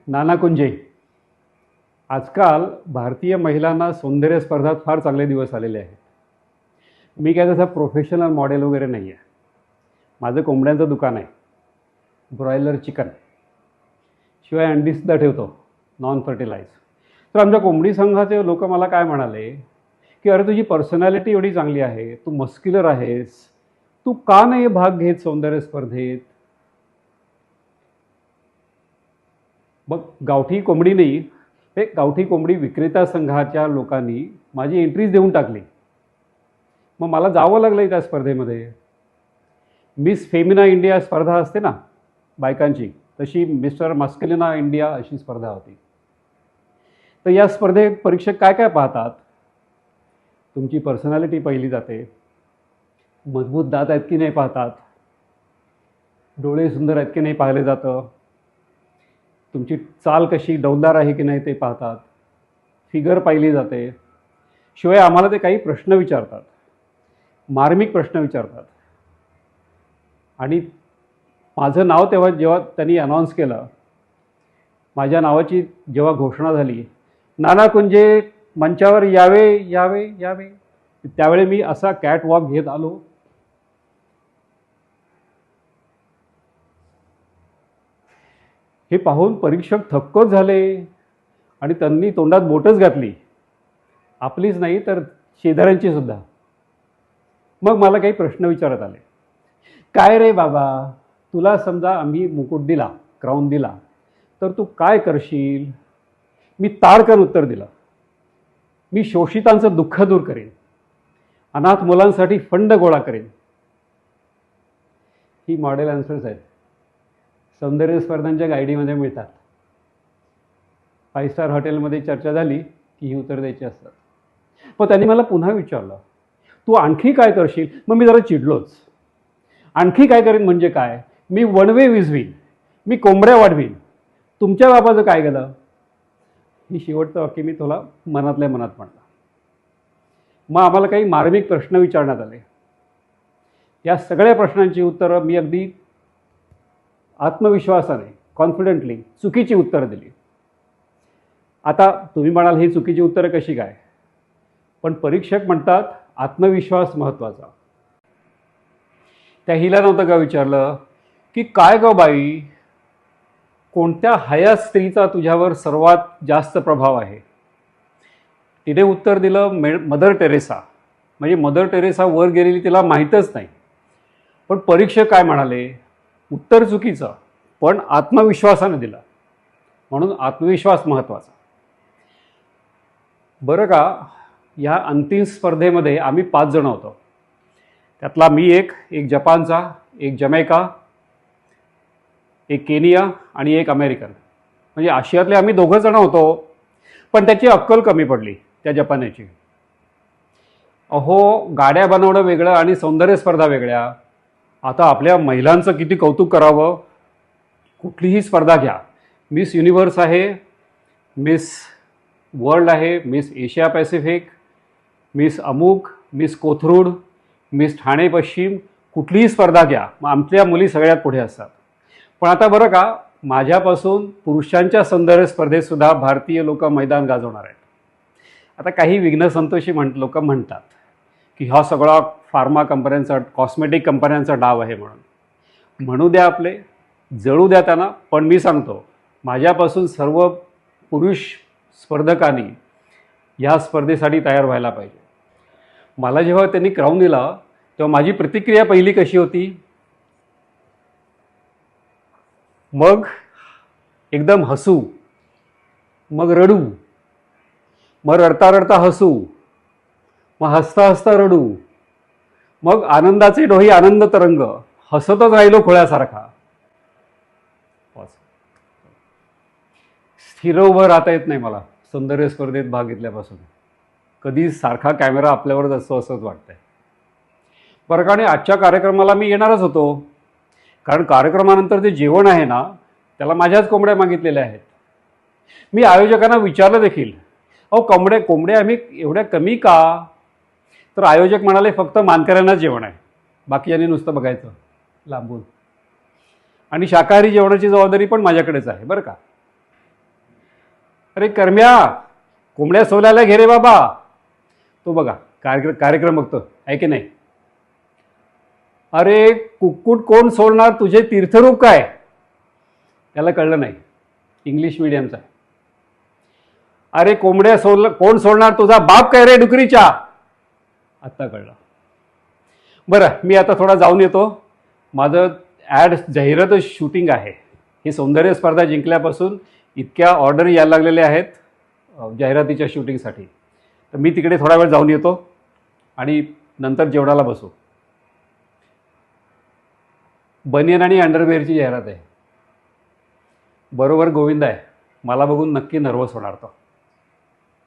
नाना कुंजे. आजकाल भारतीय महिलांना सौंदर्य स्पर्धात फार चांगले दिवस आलेले आहेत. मी काय तसा प्रोफेशनल मॉडेल वगैरे नाही आहे. माझं कोंबड्यांचं दुकान आहे, ब्रॉयलर चिकन, शिवाय अंडीसुद्धा ठेवतो, नॉन फर्टिलाइज. तर आमच्या कोंबडी संघाचे लोक मला काय म्हणाले की अरे तुझी पर्सनॅलिटी एवढी चांगली आहे, तू मस्क्युलर आहेस, तू का नाही भाग घेत सौंदर्य स्पर्धेत. मग गावठी कोंबडी नाही, हे गावठी कोंबडी विक्रेता संघाच्या लोकांनी माझी एंट्रीज देऊन टाकली. मग मला जावं लागलं त्या स्पर्धेमध्ये. मिस फेमिना इंडिया स्पर्धा असते ना बायकांची, तशी मिस्टर मस्क्युलिना इंडिया अशी स्पर्धा होती. तर या स्पर्धेत परीक्षक काय काय पाहतात? तुमची पर्सनॅलिटी पाहिली जाते, मजबूत दात आहेत की नाही पाहतात, डोळे सुंदर आहेत की नाही पाहिले जातं, तुमची चाल कशी डौलदार आहे की नाही ते पाहतात, फिगर पाहिली जाते. शिवाय आम्हाला ते काही प्रश्न विचारतात, मार्मिक प्रश्न विचारतात. आणि माझं नाव जेव्हा त्यांनी अनाऊन्स केलं, माझ्या नावाची जेव्हा घोषणा झाली, नाना कुंजे मंचावर यावे यावे यावे, त्यावेळी मी असा कॅट वॉक घेत आलो. हे पाहून परीक्षक थक्कच झाले आणि त्यांनी तोंडात बोटच घातली, आपलीच नाही तर शेजाऱ्यांची सुद्धा. मग मला काही प्रश्न विचारत आले. काय रे बाबा, तुला समजा आम्ही मुकुट दिला, क्राऊन दिला, तर तू काय करशील? मी ताडकन उत्तर दिलं, मी शोषितांचं दुःख दूर करेन, अनाथ मुलांसाठी फंड गोळा करेन. ही मॉडेल आन्सर्स आहेत, सौंदर्य स्पर्धांच्या गाईडीमध्ये मिळतात. 5 स्टार हॉटेलमध्ये चर्चा झाली की ही उत्तर द्यायची असतात. मग त्यांनी मला पुन्हा विचारलं, तू आणखी काय करशील? मग मी जरा चिडलोच. आणखी काय करेन म्हणजे काय? मी वणवे विझवीन, मी कोंबड्या वाढवीन, तुमच्या बाबाचं काय गेलं? ही शेवटचं वाक्य मी तुला मनातल्या मनात म्हणलं. मग आम्हाला काही मार्मिक प्रश्न विचारण्यात आले. या सगळ्या प्रश्नांची उत्तरं मी अगदी आत्मविश्वासाने, कॉन्फिडेंटली चुकीची उत्तरं दिली. आता तुम्ही म्हणाल ही चुकीची उत्तरं कशी काय? पण परीक्षक म्हणतात आत्मविश्वास महत्त्वाचा. त्या हिला नव्हतं का विचारलं की काय गं बाई, कोणत्या हयात स्त्रीचा तुझ्यावर सर्वात जास्त प्रभाव आहे? तिने उत्तर दिलं मदर टेरेसा. म्हणजे मदर टेरेसा वर गेलेली तिला माहीतच नाही. पण परीक्षक काय म्हणाले? उत्तर चुकीचं, पण आत्मविश्वासाने दिलं, म्हणून आत्मविश्वास महत्त्वाचा. बरं का, या अंतिम स्पर्धेमध्ये आम्ही 5 जण होतो. त्यातला मी एक जपानचा, एक जमैका, एक केनिया आणि एक अमेरिकन. म्हणजे आशियातले आम्ही 2 जण होतो. पण त्याची अक्कल कमी पडली त्या जपान्याची. अहो, गाड्या बनवणं वेगळं आणि सौंदर्य स्पर्धा वेगळ्या. आता आपल्या महिलांचं किती कौतुक करावं. कुठलीही स्पर्धा घ्या, मिस युनिव्हर्स आहे, मिस वर्ल्ड आहे, मिस एशिया पॅसिफिक, मिस अमुक, मिस कोथरूड, मिस ठाणे पश्चिम, कुठलीही स्पर्धा घ्या, मग आमच्या मुली सगळ्यात पुढे असतात. पण आता बरं का, माझ्यापासून पुरुषांच्या सौंदर्य स्पर्धेतसुद्धा भारतीय लोक मैदान गाजवणार आहेत. आता काही विघ्नसंतोषी लोक म्हणतात की हा सगळा फार्मा कंपन्यांचा, कॉस्मेटिक कंपन्यांचा डाव आहे. म्हणू द्या, आपले जळू द्या त्यांना. पण मी सांगतो, माझ्यापासून सर्व पुरुष स्पर्धकांनी ह्या स्पर्धेसाठी तयार व्हायला पाहिजे. मला जेव्हा त्यांनी क्राऊन दिला तेव्हा माझी प्रतिक्रिया पहिली कशी होती? मग एकदम हसू, मग रडू, मग रडता रडता हसू, मग हसता हसता रडू, मग आनंदाचे डोही आनंद तरंग, हसतच राहिलो खोळ्यासारखा. स्थिर उभं राहता येत नाही मला सौंदर्य स्पर्धेत भाग घेतल्यापासून. कधी सारखा कॅमेरा आपल्यावरच असतो असंच वाटतंय. बरं का, आणि आजच्या कार्यक्रमाला मी येणारच होतो, कारण कार्यक्रमानंतर जे जेवण आहे ना, त्याला माझ्याच कोंबड्या मागितलेल्या आहेत. मी आयोजकांना विचारलं देखील, अहो कोंबड्या आम्ही एवढ्या कमी का? तर आयोजक म्हणाले फक्त मानकऱ्यांनाच जेवण आहे, बाकीच्यांनी नुसतं बघायचं लांबून. आणि शाकाहारी जेवणाची जबाबदारी पण माझ्याकडेच आहे बरं का. अरे करम्या, कोंबड्या सोलायला घे रे बाबा. तो बघा कार्यक्रम बघतो आहे की नाही. अरे कुक्कुट कोण सोडणार, तुझे तीर्थरूप काय, त्याला कळलं नाही. इंग्लिश मिडियमचा. अरे कोंबड्या कोण सोडणार, तुझा बाप काय रे डुकरीच्या, आत्ता कळलं. बरं, मी आता थोडा जाऊन येतो. माझं जाहिरात शूटिंग आहे. ही सौंदर्य स्पर्धा जिंकल्यापासून इतक्या ऑर्डर यायला लागलेल्या आहेत जाहिरातीच्या शूटिंगसाठी. तर मी तिकडे थोडा वेळ जाऊन येतो आणि नंतर जेवणाला बसू. बनियन आणि अंडरवेअरची जाहिरात आहे. बरोबर गोविंद आहे, मला बघून नक्की नर्वस होणार तो.